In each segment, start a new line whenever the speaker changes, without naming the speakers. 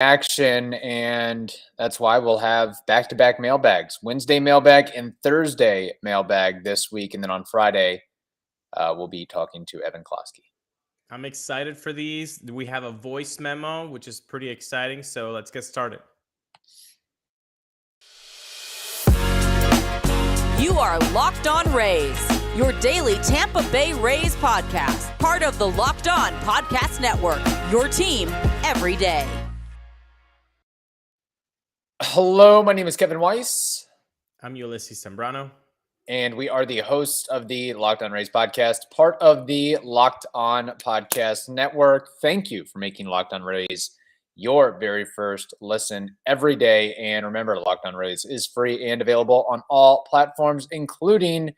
action, and that's why we'll have back-to-back mailbags. Wednesday mailbag and Thursday mailbag this week, and then on Friday, we'll be talking to Evan Klosky.
I'm excited for these. We have a voice memo, which is pretty exciting, so let's get started.
You are Locked On Rays, your daily Tampa Bay Rays podcast, part of the Locked On Podcast Network, your team every day.
Hello, my name is Kevin Weiss.
I'm Ulises Sambrano.
And we are the hosts of the Locked On Rays podcast, part of the Locked On Podcast Network. Thank you for making Locked On Rays your very first listen every day. And remember, Locked On Rays is free and available on all platforms, including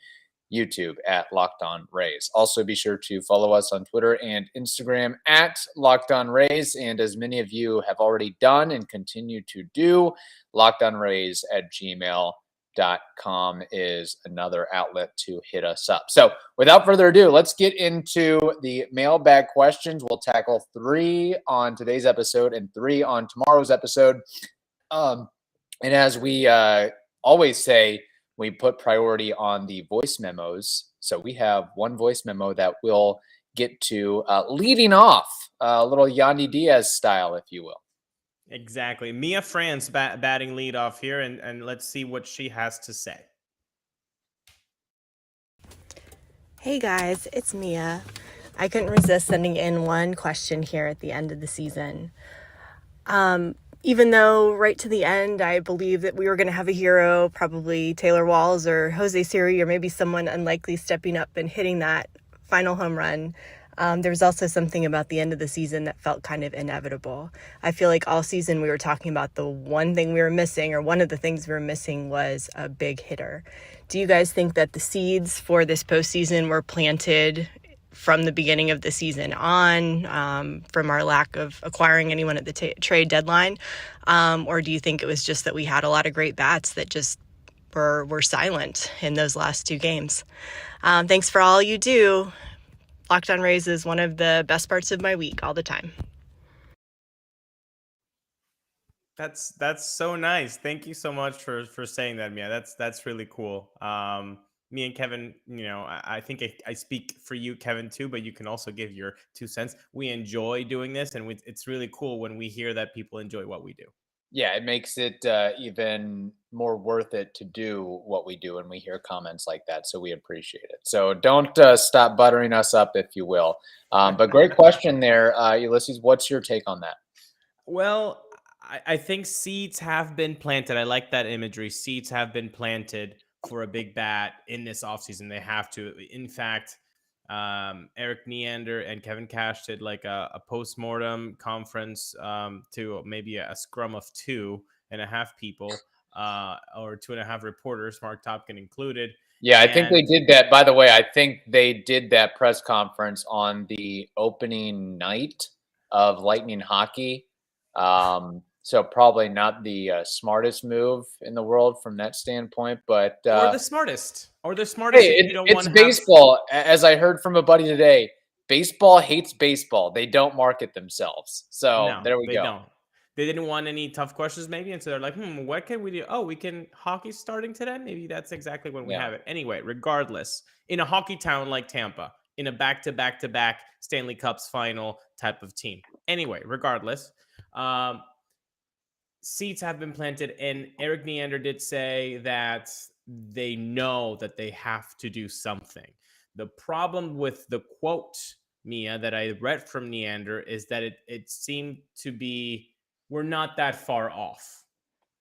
YouTube at Locked On Rays. Also, be sure to follow us on Twitter and Instagram at Locked On Rays. And as many of you have already done and continue to do, lockedonrays@gmail.com is another outlet to hit us up. So without further ado, let's get into the mailbag questions. We'll tackle 3 on today's episode and 3 on tomorrow's episode. And as we always say, we put priority on the voice memos. So we have one voice memo that we'll get to leading off, a little Yandy Diaz style, if you will.
Exactly. Mia France batting lead off here, and let's see what she has to say.
Hey guys, it's Mia. I couldn't resist sending in one question here at the end of the season. Even though right to the end, I believe that we were going to have a hero, probably Taylor Walls or Jose Siri, or maybe someone unlikely stepping up and hitting that final home run. There was also something about the end of the season that felt kind of inevitable. I feel like all season we were talking about the one thing we were missing, or one of the things we were missing was a big hitter. Do you guys think that the seeds for this postseason were planted from the beginning of the season on, from our lack of acquiring anyone at the trade deadline? Or do you think it was just that we had a lot of great bats that just were silent in those last 2 games? Thanks for all you do. Locked On Rays is one of the best parts of my week all the time.
That's so nice. Thank you so much for saying that, Mia. That's really cool. Me and Kevin, I think I speak for you, Kevin, too, but you can also give your 2 cents. We enjoy doing this, and it's really cool when we hear that people enjoy what we do.
Yeah, it makes it even more worth it to do what we do, and we hear comments like that, so we appreciate it. So don't stop buttering us up, if you will. But great question there, Ulises. What's your take on that?
Well, I think seeds have been planted. I like that imagery. Seeds have been planted for a big bat in this offseason. They have to. In fact, Eric Neander and Kevin Cash did like a post-mortem conference to maybe a scrum of 2.5 people or 2.5 reporters, Mark Topkin included.
Yeah, I think they did that. By the way, I think they did that press conference on the opening night of Lightning hockey. So probably not the smartest move in the world from that standpoint, but
or the smartest.
Hey,
It's
baseball. As I heard from a buddy today, baseball hates baseball. They don't market themselves. So there we go.
Don't. They didn't want any tough questions, maybe, and so they're like, what can we do? Oh, we can hockey starting today. Maybe that's exactly when we have it. Anyway, regardless, in a hockey town like Tampa, in a back-to-back-to-back Stanley Cups final type of team. Anyway, regardless, seeds have been planted, and Eric Neander did say that they know that they have to do something. The problem with the quote, Mia, that I read from Neander is that it seemed to be, we're not that far off.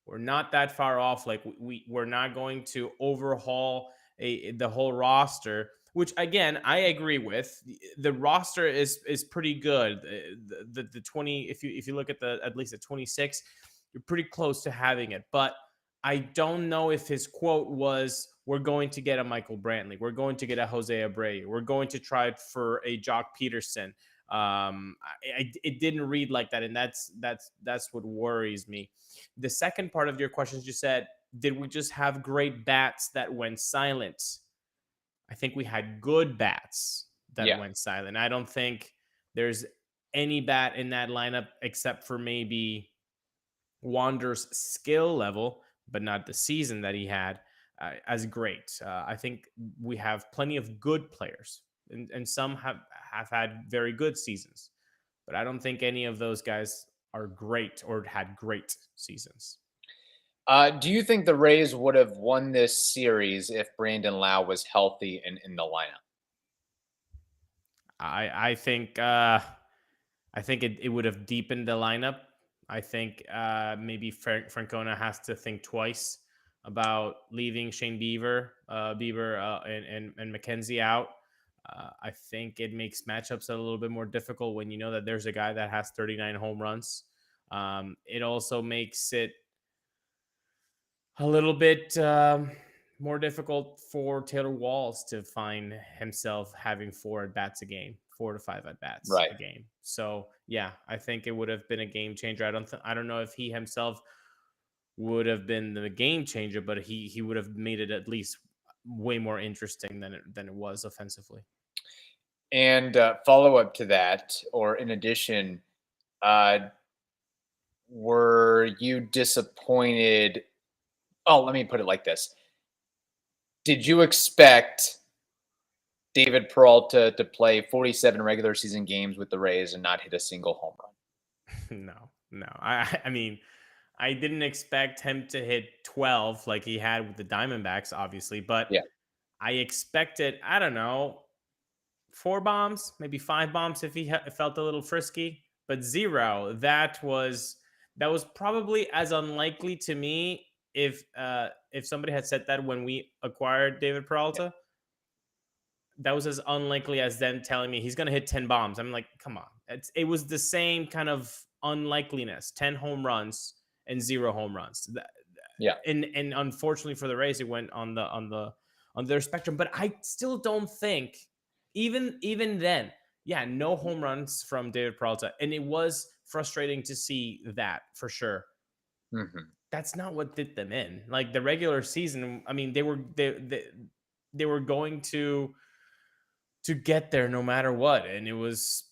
We're not that far off. Like we're not going to overhaul the whole roster, which again, I agree with. The roster is pretty good. The 20, if you look at at least at 26, you're pretty close to having it. But I don't know if his quote was, we're going to get a Michael Brantley. We're going to get a Jose Abreu. We're going to try for a Jock Peterson. It didn't read like that. And that's what worries me. The second part of your questions, you said, did we just have great bats that went silent? I think we had good bats that went silent. I don't think there's any bat in that lineup except for maybe Wander's skill level, but not the season that he had, as great. I think we have plenty of good players, and some have had very good seasons, but I don't think any of those guys are great or had great seasons.
Do you think the Rays would have won this series if Brandon Lau was healthy and in the lineup?
I think it would have deepened the lineup. I think maybe Francona has to think twice about leaving Shane Bieber and McKenzie out. I think it makes matchups a little bit more difficult when you know that there's a guy that has 39 home runs. It also makes it a little bit more difficult for Taylor Walls to find himself having 4 at-bats a game, 4 to 5 at-bats
Right.
a game. So yeah, I think it would have been a game changer. I don't know if he himself would have been the game changer, but he would have made it at least way more interesting than it was offensively.
And follow up to that, or in addition, were you disappointed? Oh, let me put it like this. Did you expect David Peralta to play 47 regular season games with the Rays and not hit a single home run?
No. I mean, I didn't expect him to hit 12 like he had with the Diamondbacks, obviously, but
Yeah.
I expected, I don't know, 4 bombs, maybe 5 bombs if he felt a little frisky, but 0. That was probably as unlikely to me if somebody had said that when we acquired David Peralta. That was as unlikely as them telling me he's going to hit 10 bombs. I'm like, come on. It was the same kind of unlikeliness, 10 home runs and 0 home runs.
Yeah.
And unfortunately for the Rays, it went on their spectrum. But I still don't think, even then, yeah, no home runs from David Peralta. And it was frustrating to see that for sure.
Mm-hmm.
That's not what did them in. Like the regular season, I mean, they were going to get there no matter what, and it was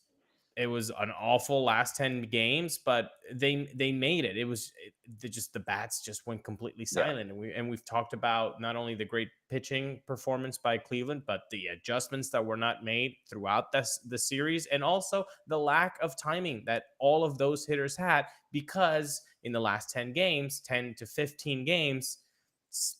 an awful last 10 games, but they made it. It was just the bats just went completely silent. Yeah. And we've talked about not only the great pitching performance by Cleveland, but the adjustments that were not made throughout the series, and also the lack of timing that all of those hitters had, because in the last 10 to 15 games,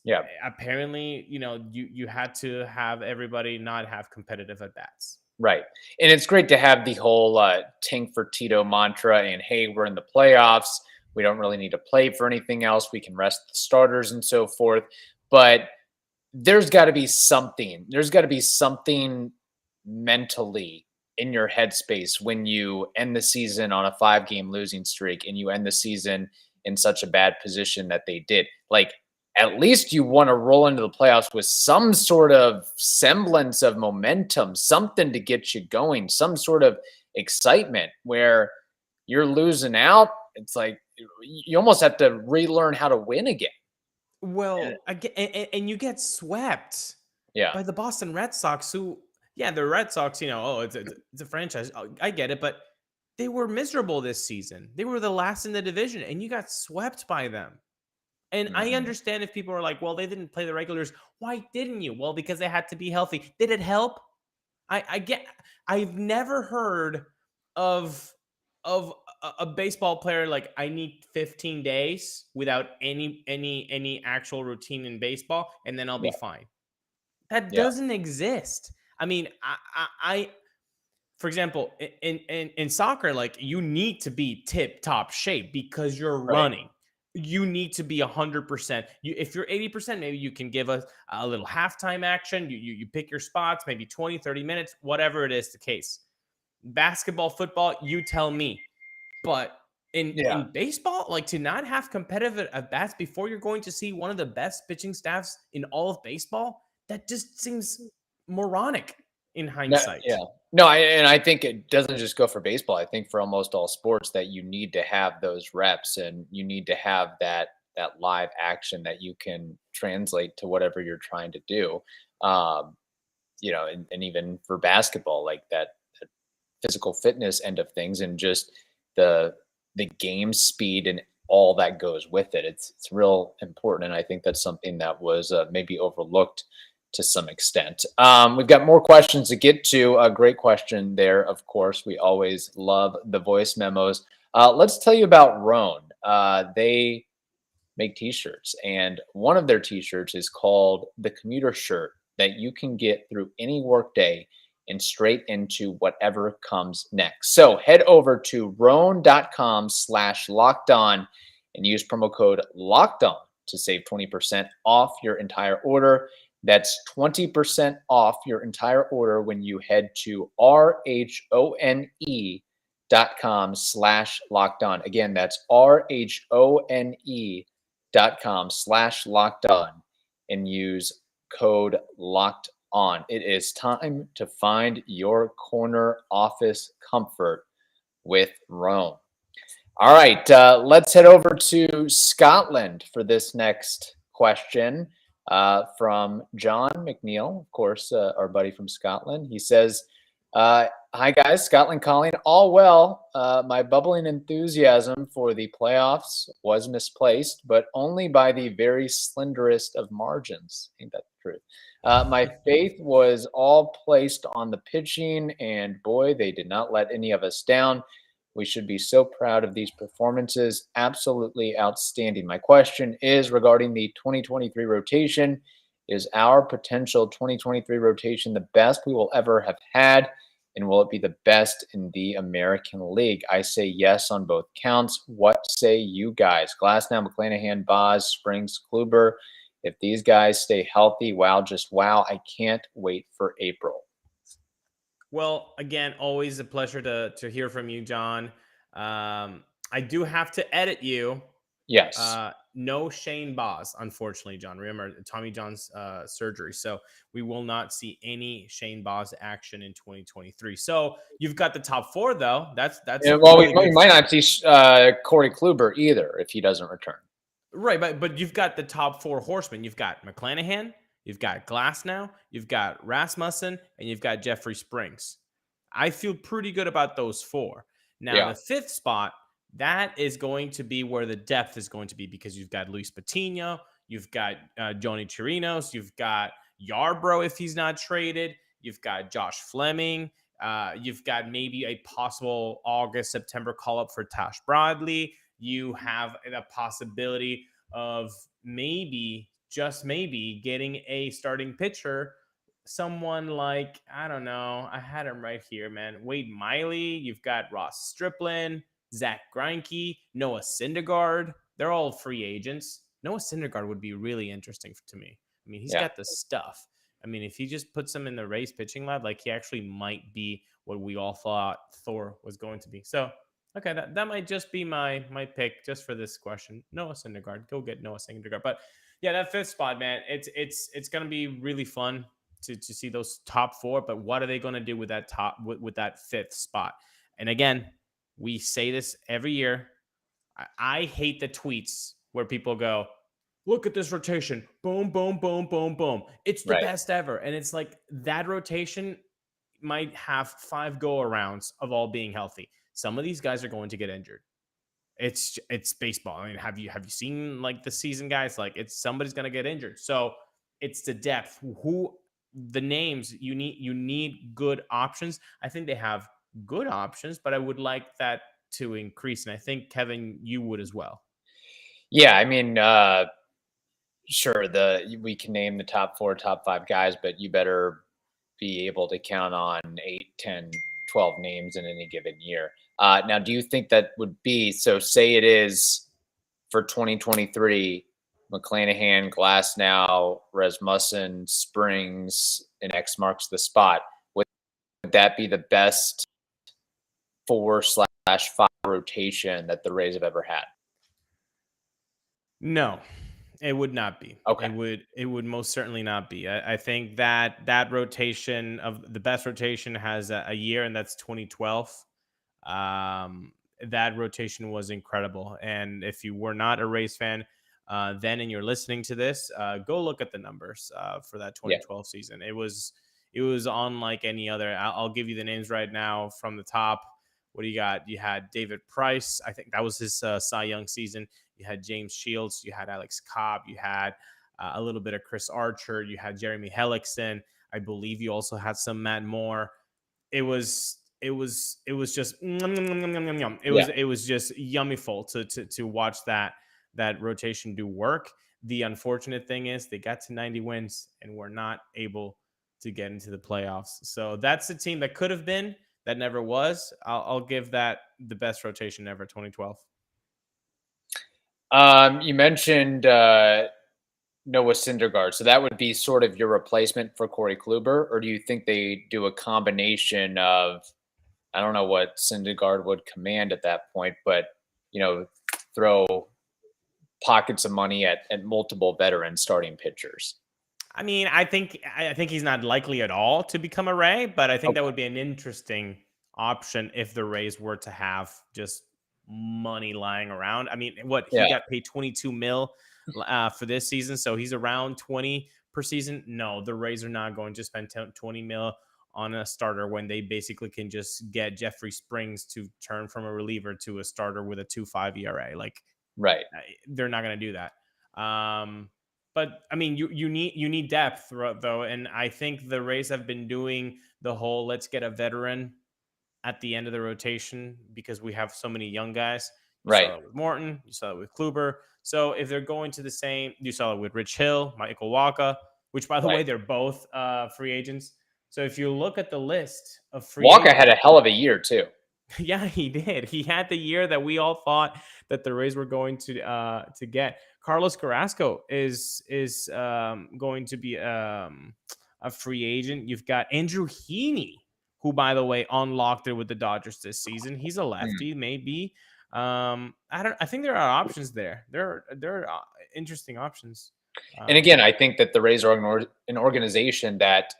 yeah,
apparently, you had to have everybody not have competitive at bats.
Right. And it's great to have the whole tank for Tito mantra, and hey, we're in the playoffs. We don't really need to play for anything else. We can rest the starters and so forth. But there's got to be something. There's got to be something mentally in your headspace when you end the season on a 5-game losing streak and you end the season in such a bad position that they did. Like, at least you want to roll into the playoffs with some sort of semblance of momentum, something to get you going, some sort of excitement. Where you're losing out, it's like you almost have to relearn how to win again.
Well, and you get swept by the Boston Red Sox, who, yeah, the Red Sox, it's a franchise. I get it, but they were miserable this season. They were the last in the division, and you got swept by them. And I understand if people are like, well, they didn't play the regulars. Why didn't you? Well, because they had to be healthy. Did it help? I've never heard of a baseball player like, I need 15 days without any actual routine in baseball, and then I'll be fine. That doesn't exist. I mean, I for example, in soccer, like, you need to be tip top shape because you're running. You need to be 100%. If you're 80%, maybe you can give us a little halftime action. You pick your spots, maybe 20, 30 minutes, whatever it is the case. Basketball, football, you tell me. But in baseball, like, to not have competitive at bats before you're going to see one of the best pitching staffs in all of baseball, that just seems moronic in hindsight.
No, I think it doesn't just go for baseball. I think for almost all sports that you need to have those reps, and you need to have that live action that you can translate to whatever you're trying to do. And even for basketball, like that physical fitness end of things, and just the game speed and all that goes with it. It's real important, and I think that's something that was maybe overlooked to some extent. We've got more questions to get to. A great question there, of course. We always love the voice memos. Let's tell you about Rhone. They make t-shirts, and one of their t-shirts is called the commuter shirt that you can get through any workday and straight into whatever comes next. So head over to rhone.com/lockedon and use promo code LOCKEDON to save 20% off your entire order. That's 20% off your entire order when you head to rhone.com/lockedon. Again, that's rhone.com/lockedon and use code LOCKED on. It is time to find your corner office comfort with Rhone. All right, let's head over to Scotland for this next question from John McNeil, of course, our buddy from Scotland. He says, hi guys, Scotland calling. All well. My bubbling enthusiasm for the playoffs was misplaced, but only by the very slenderest of margins. Ain't that the truth? My faith was all placed on the pitching, and boy, they did not let any of us down. We should be so proud of these performances. Absolutely outstanding. My question is regarding the 2023 rotation. Is our potential 2023 rotation the best we will ever have had? And will it be the best in the American League? I say yes on both counts. What say you guys? Glasnow, McClanahan, Boz, Springs, Kluber. If these guys stay healthy, wow, just wow. I can't wait for April.
Well, again, always a pleasure to hear from you, John. I do have to edit you.
Yes.
No Shane Boz, unfortunately, John. Remember, Tommy John's surgery. So we will not see any Shane Boz action in 2023. So you've got the top four, though. That's
yeah, well,
really
we might not see Corey Kluber either if he doesn't return.
Right, but you've got the top four horsemen. You've got McClanahan, you've got Glasnow, you've got Rasmussen, and you've got Jeffrey Springs. I feel pretty good about those four. Now, the fifth spot, that is going to be where the depth is going to be because you've got Luis Patino, you've got Joni Chirinos, you've got Yarbrough if he's not traded, you've got Josh Fleming, you've got maybe a possible August, September call-up for Tash Bradley. You have a possibility of maybe, just maybe, getting a starting pitcher. Someone like, I don't know, I had him right here, man. Wade Miley, you've got Ross Stripling, Zach Greinke, Noah Syndergaard. They're all free agents. Noah Syndergaard would be really interesting to me. I mean, he's got the stuff. I mean, if he just puts him in the Rays pitching lab, like he actually might be what we all thought Thor was going to be. So, okay, that might just be my pick just for this question. Noah Syndergaard. Go get Noah Syndergaard. But yeah, that fifth spot, man, it's going to be really fun to see those top four. But what are they going to do with that with that fifth spot? And again, we say this every year. I hate the tweets where people go, look at this rotation. Boom, boom, boom, boom, boom. It's the best ever. And it's like that rotation might have 5 go-arounds of all being healthy. Some of these guys are going to get injured. It's baseball. I mean, have you seen like the season guys? Like somebody's going to get injured. So it's the depth. The names you need good options. I think they have good options, but I would like that to increase. And I think Kevin, you would as well.
Yeah, I mean, sure. We can name the top 4, top 5 guys, but you better be able to count on 8, 10, 12 names in any given year. Now, do you think that would be, so say it is for 2023, McClanahan, Glasnow, Rasmussen, Springs, and X marks the spot. Would that be the best 4/5 rotation that the Rays have ever had?
No, it would not be.
Okay.
It would most certainly not be. I think that rotation of the best rotation has a year, and that's 2012. That rotation was incredible. And if you were not a Rays fan then and you're listening to this, go look at the numbers for that 2012 season. It was unlike any other. I'll give you the names right now from the top What do you got? You had David Price. I think that was his Cy Young season. You had James Shields. You had Alex Cobb. You had a little bit of Chris Archer. You had Jeremy Hellickson. I believe you also had some Matt Moore. It was just it was just yummyful to watch that rotation do work. The unfortunate thing is they got to 90 wins and were not able to get into the playoffs. So that's the team that could have been, that never was. I'll give that the best rotation ever, 2012.
You mentioned Noah Syndergaard, so that would be sort of your replacement for Corey Kluber, or do you think they do a combination of, I don't know what Syndergaard would command at that point, but throw pockets of money at multiple veteran starting pitchers?
I mean, I think he's not likely at all to become a Ray, but I think that would be an interesting option if the Rays were to have just money lying around. I mean, he got paid $22 million for this season, so he's around 20 per season. No, the Rays are not going to spend $20 million on a starter when they basically can just get Jeffrey Springs to turn from a reliever to a starter with a 2.5 ERA.
Right.
They're not going to do that. But I mean, you need depth though, and I think the Rays have been doing the whole let's get a veteran at the end of the rotation because we have so many young guys. You saw that with Morton, you saw it with Kluber. So if they're going to the same, you saw it with Rich Hill, Michael Wacha, which by the way they're both free agents. So if you look at the list of free agents,
had a hell of a year too.
Yeah, he did. He had the year that we all thought that the Rays were going to get. Carlos Carrasco is going to be a free agent. You've got Andrew Heaney, who, by the way, unlocked it with the Dodgers this season. He's a lefty, maybe. I think there are options there. There are interesting options.
And again, I think that the Rays are an organization that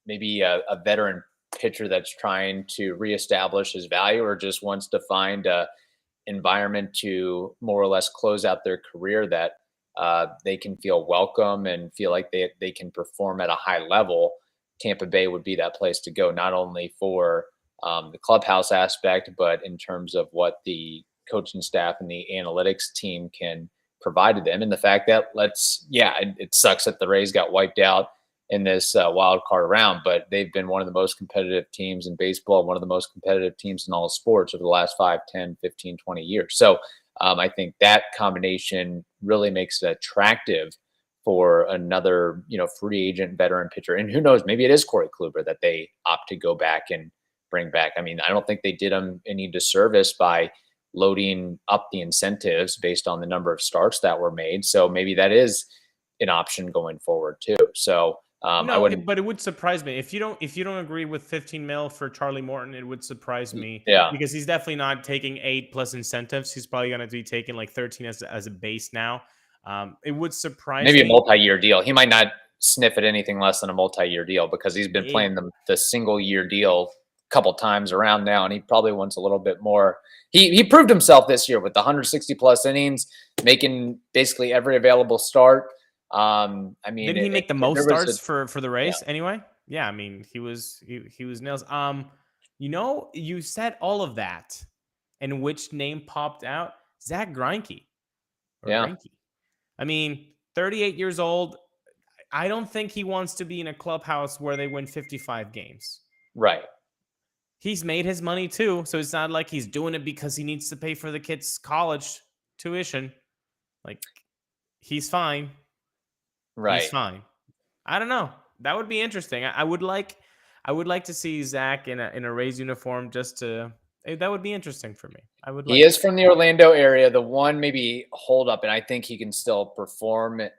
maybe a veteran pitcher that's trying to reestablish his value or just wants to find a environment to more or less close out their career that they can feel welcome and feel like they can perform at a high level. Tampa Bay would be that place to go, not only for the clubhouse aspect, but in terms of what the coaching staff and the analytics team can provide to them. And the fact that it sucks that the Rays got wiped out in this wild card round, but they've been one of the most competitive teams in baseball, one of the most competitive teams in all sports over the last 5, 10, 15, 20 years. So I think that combination really makes it attractive for another, free agent veteran pitcher. And who knows, maybe it is Corey Kluber that they opt to go back and bring back. I mean, I don't think they did him any disservice by loading up the incentives based on the number of starts that were made. So maybe that is an option going forward too. So
but it would surprise me if you don't agree with 15 mil for Charlie Morton. It would surprise me, because he's definitely not taking 8 plus incentives. He's probably going to be taking like 13 as a base now. It would surprise me.
Maybe a multi-year deal. He might not sniff at anything less than a multi-year deal because he's been playing the single-year deal a couple times around now, and he probably wants a little bit more. He proved himself this year with the 160 plus innings, making basically every available start. I mean,
didn't he make the most starts for the Rays anyway? Yeah, I mean, he was nails. You said all of that, and which name popped out? Zach Greinke. Greinke. I mean, 38 years old. I don't think he wants to be in a clubhouse where they win 55 games.
Right.
He's made his money too, so it's not like he's doing it because he needs to pay for the kids' college tuition. Like, he's fine.
Right.
He's fine. I don't know. That would be interesting. I would like to see Zach in a Rays uniform that would be interesting for me. He
is from the Orlando area. The one maybe hold up, and I think he can still perform at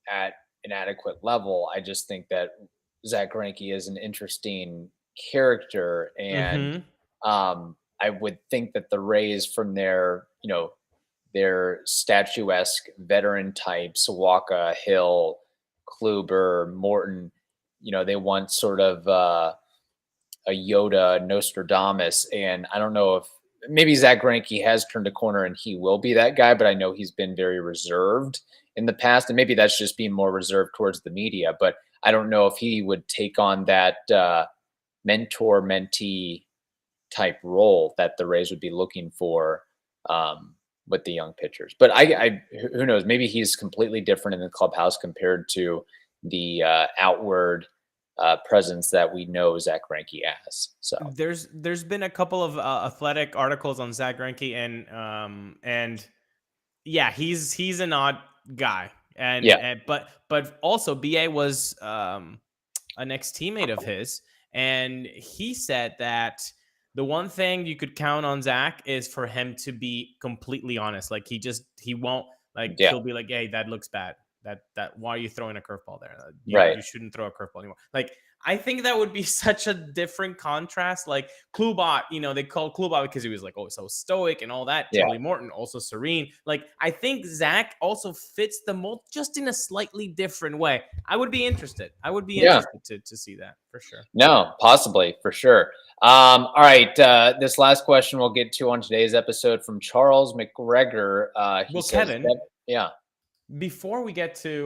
an adequate level. I just think that Zach Greinke is an interesting character, and I would think that the Rays from their statuesque veteran types, Wacha, Hill, Kluber, Morton, they want sort of a Yoda, Nostradamus. And I don't know if maybe Zach Greinke has turned a corner and he will be that guy, but I know he's been very reserved in the past. And maybe that's just being more reserved towards the media, but I don't know if he would take on that mentor-mentee type role that the Rays would be looking for with the young pitchers. But who knows? Maybe he's completely different in the clubhouse compared to the outward presence that we know Zach Greinke has. So
there's been a couple of athletic articles on Zach Greinke, and yeah, he's an odd guy, and but also BA was an ex-teammate of his, and he said that the one thing you could count on Zach is for him to be completely honest. Like he won't he'll be like, hey, that looks bad. That why are you throwing a curveball there? You shouldn't throw a curveball anymore. Like, I think that would be such a different contrast. Like Klubot, they called Klubot because he was like, oh, so stoic and all that. Charlie Morton, also serene. Like, I think Zach also fits the mold, just in a slightly different way. I would be interested. Interested to see that for sure.
No, possibly, for sure. All right. This last question we'll get to on today's episode from Charles McGregor.
Kevin.
Yeah.
Before we get to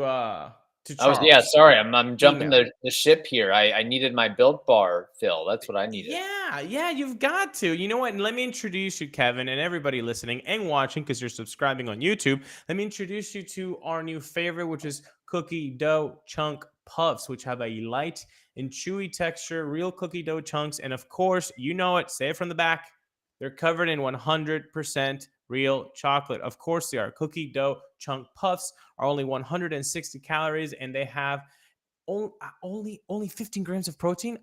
Charles.
Sorry, I'm jumping the ship here. I needed my Built Bar fill. That's what I needed.
Yeah, you've got to. You know what? And let me introduce you, Kevin, and everybody listening and watching, because you're subscribing on YouTube. Let me introduce you to our new favorite, which is cookie dough chunk puffs, which have a light and chewy texture, real cookie dough chunks, and of course, you know it. Say it from the back. They're covered in 100% real chocolate. Of course they are. Cookie dough chunk puffs are only 160 calories, and they have only 15 grams of protein.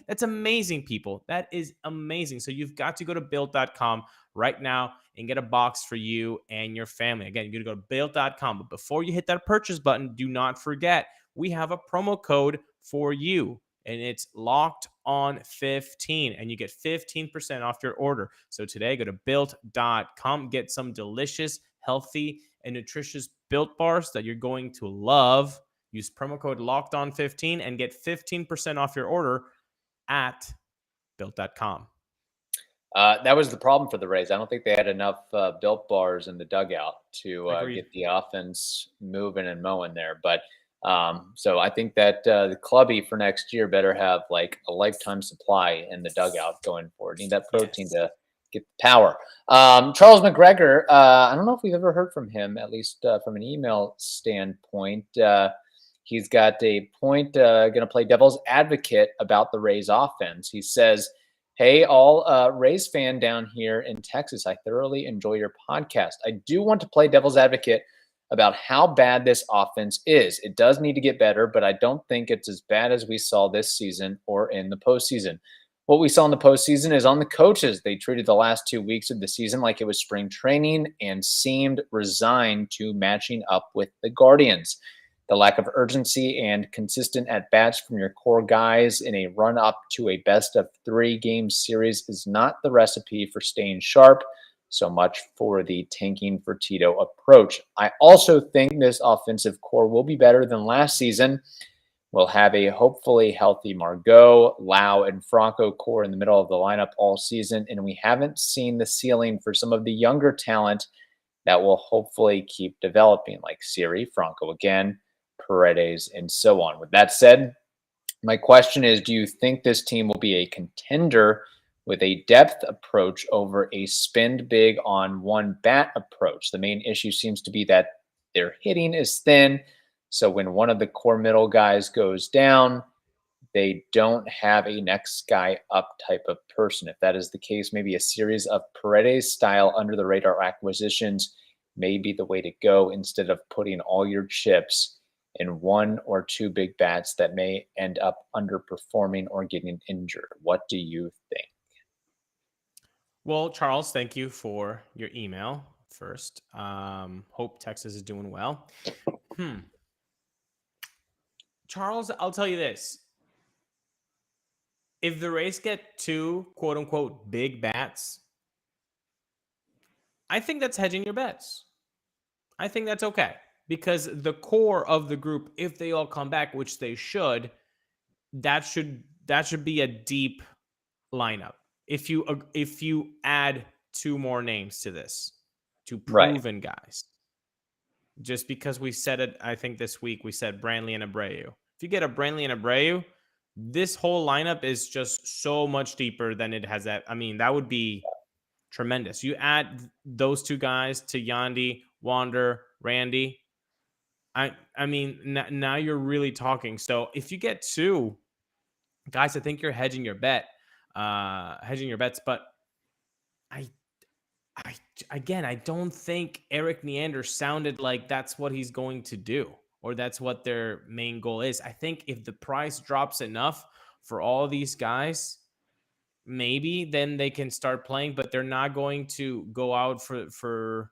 That's amazing, people. That is amazing. So you've got to go to built.com right now and get a box for you and your family. Again, you're going to go to built.com. But before you hit that purchase button, do not forget, we have a promo code for you, and it's locked on 15, and you get 15% off your order. So today, go to built.com, get some delicious, healthy, and nutritious Built Bars that you're going to love. Use promo code locked on 15 and get 15% off your order at built.com.
That was the problem for the Rays. I don't think they had enough Built Bars in the dugout to get the offense moving and mowing there. But so I think that the clubby for next year better have like a lifetime supply in the dugout going forward. Need that protein to get the power. Charles McGregor, I don't know if we've ever heard from him, at least from an email standpoint. He's got a point, going to play devil's advocate about the Rays offense. He says, hey, all Rays fan down here in Texas, I thoroughly enjoy your podcast. I do want to play devil's advocate about how bad this offense is. It does need to get better, but I don't think it's as bad as we saw this season or in the postseason. What we saw in the postseason is on the coaches. They treated the last 2 weeks of the season like it was spring training and seemed resigned to matching up with the Guardians. The lack of urgency and consistent at-bats from your core guys in a run-up to a best-of-3 game series is not the recipe for staying sharp. So much for the tanking for Tito approach. I also think this offensive core will be better than last season. We'll have a hopefully healthy Margot, Lau, and Franco core in the middle of the lineup all season, and we haven't seen the ceiling for some of the younger talent that will hopefully keep developing, like Siri, Franco again, Paredes, and so on. With that said, my question is, do you think this team will be a contender with a depth approach over a spend big on one bat approach? The main issue seems to be that their hitting is thin. So when one of the core middle guys goes down, they don't have a next guy up type of person. If that is the case, maybe a series of Paredes style under the radar acquisitions may be the way to go, instead of putting all your chips in one or two big bats that may end up underperforming or getting injured. What do you think?
Well, Charles, thank you for your email first. Hope Texas is doing well. Charles, I'll tell you this. If the Rays get two quote unquote big bats, I think that's hedging your bets. I think that's okay, because the core of the group, if they all come back, which they should, that should be a deep lineup. If you add two more names to this, two proven guys, just because we said it, I think this week we said Brantley and Abreu. If you get a Brantley and Abreu, this whole lineup is just so much deeper than it has. I mean, that would be tremendous. You add those two guys to Yandy, Wander, Randy. I mean, now you're really talking. So if you get two guys, I think you're hedging your bets. But I don't think Erik Neander sounded like that's what he's going to do, or that's what their main goal is. I think if the price drops enough for all these guys, maybe then they can start playing, but they're not going to go out for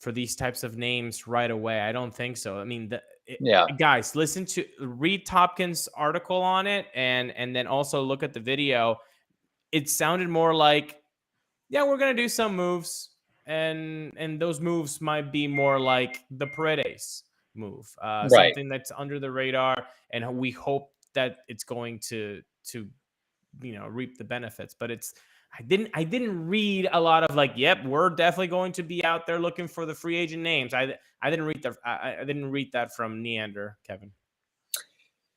these types of names right away. I don't think so. I mean, guys, read Topkins' article on it, and then also look at the video. It sounded more like, yeah, we're gonna do some moves, and those moves might be more like the Paredes move, something that's under the radar, and we hope that it's going to reap the benefits. But I didn't read a lot of like, yep, we're definitely going to be out there looking for the free agent names. I didn't read that from Neander, Kevin.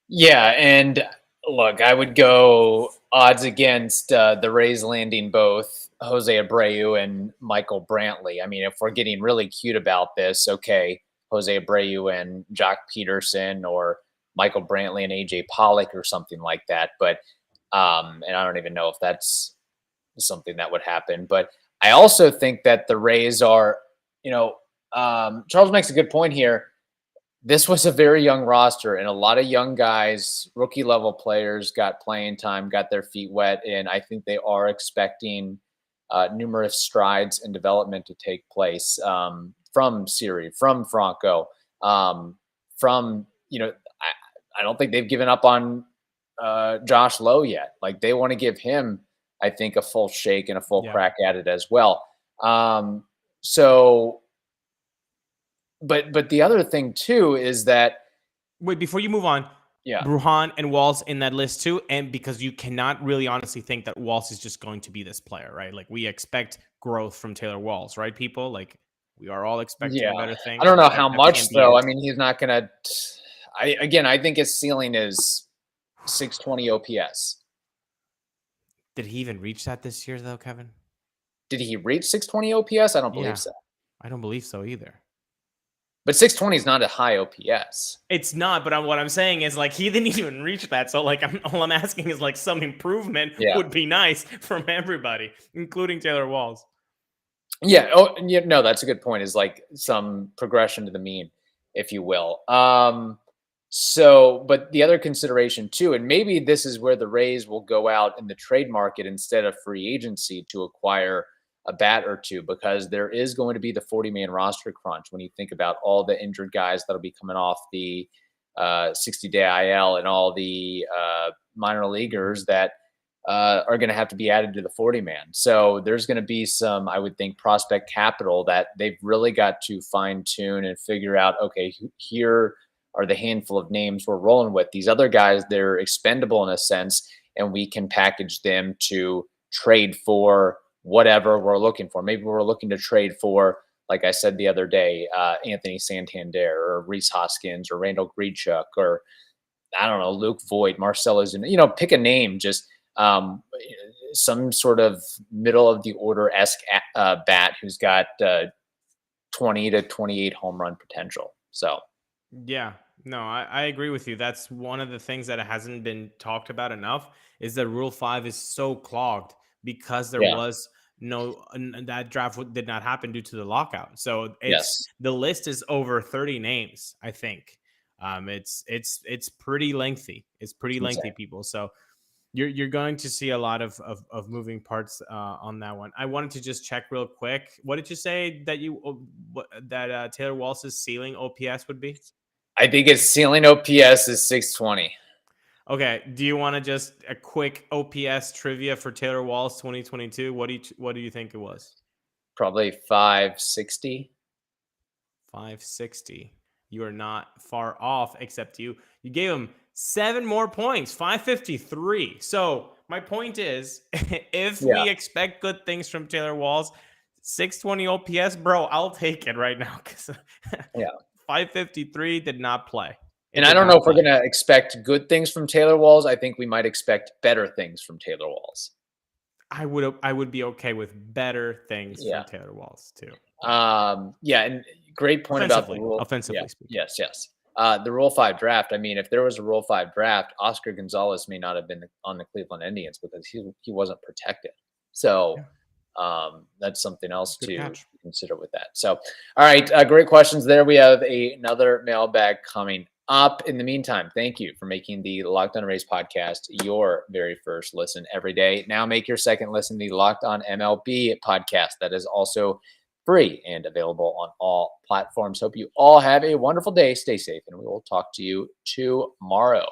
Yeah, and look, I would go odds against the Rays landing both Jose Abreu and Michael Brantley. I mean, if we're getting really cute about this, okay, Jose Abreu and Jock Peterson, or Michael Brantley and AJ Pollock, or something like that. But and I don't even know if that's something that would happen. But I also think that the Rays are, Charles makes a good point here. This was a very young roster, and a lot of young guys, rookie level players, got playing time, got their feet wet, and I think they are expecting numerous strides and development to take place from Siri, from Franco, I don't think they've given up on Josh Lowe yet. Like, they want to give him, I think, a full shake and a full crack at it as well. But the other thing too is that,
wait, before you move on, Rhone and Walls in that list too, and because you cannot really honestly think that Walls is just going to be this player, right? Like, we expect growth from Taylor Walls, right, people? Like, we are all expecting better things.
I don't know how much though. I mean, he's not gonna. I think his ceiling is 620 OPS.
Did he even reach that this year though, Kevin?
Did he reach 620 OPS? I don't believe so.
I don't believe so either.
But 620 is not a high OPS.
It's not, but what I'm saying is, like, he didn't even reach that. So, like, all I'm asking is, like, some improvement would be nice from everybody, including Taylor Walls.
Yeah. Oh, no, that's a good point. Is like some progression to the mean, if you will. But the other consideration too, and maybe this is where the Rays will go out in the trade market instead of free agency to acquire a bat or two, because there is going to be the 40-man roster crunch when you think about all the injured guys that'll be coming off the 60-day IL and all the minor leaguers that are going to have to be added to the 40-man. So there's going to be some, I would think, prospect capital that they've really got to fine tune and figure out, okay, here are the handful of names we're rolling with. These other guys, they're expendable in a sense, and we can package them to trade for whatever we're looking for. Maybe we're looking to trade for, like I said the other day, Anthony Santander or Rhys Hoskins or Randall Grichuk, or I don't know, Luke Voigt, Marcell Ozuna, pick a name, just some sort of middle of the order-esque bat who's got 20 to 28 home run potential. So,
yeah, no, I agree with you. That's one of the things that hasn't been talked about enough, is that Rule 5 is so clogged because there was that draft did not happen due to the lockout. So the list is over 30 names, I think. It's pretty lengthy. It's pretty lengthy, people. So you're going to see a lot of moving parts on that one. I wanted to just check real quick. What did you say that Taylor Walls' ceiling OPS would be?
I think his ceiling OPS is 620.
Okay. Do you want to just a quick OPS trivia for Taylor Walls 2022? What do you think it was?
Probably 560.
560. You are not far off, except you gave him 7 more points, 553. So my point is, if we expect good things from Taylor Walls, 620 OPS, bro, I'll take it right now, because 553 did not play
And I don't know if we're going to expect good things from Taylor Walls. I think we might expect better things from Taylor Walls.
I would be okay with better things from Taylor Walls too.
And great point about the rule.
Offensively speaking.
Yes. The Rule 5 draft. I mean, if there was a Rule 5 draft, Oscar Gonzalez may not have been on the Cleveland Indians because he wasn't protected. So that's something else to consider with that. So, all right, great questions there. We have another mailbag coming up. In the meantime, thank you for making the Locked On Rays podcast your very first listen every day. Now make your second listen the Locked On MLB podcast. That is also free and available on all platforms. Hope you all have a wonderful day. Stay safe, and we will talk to you tomorrow.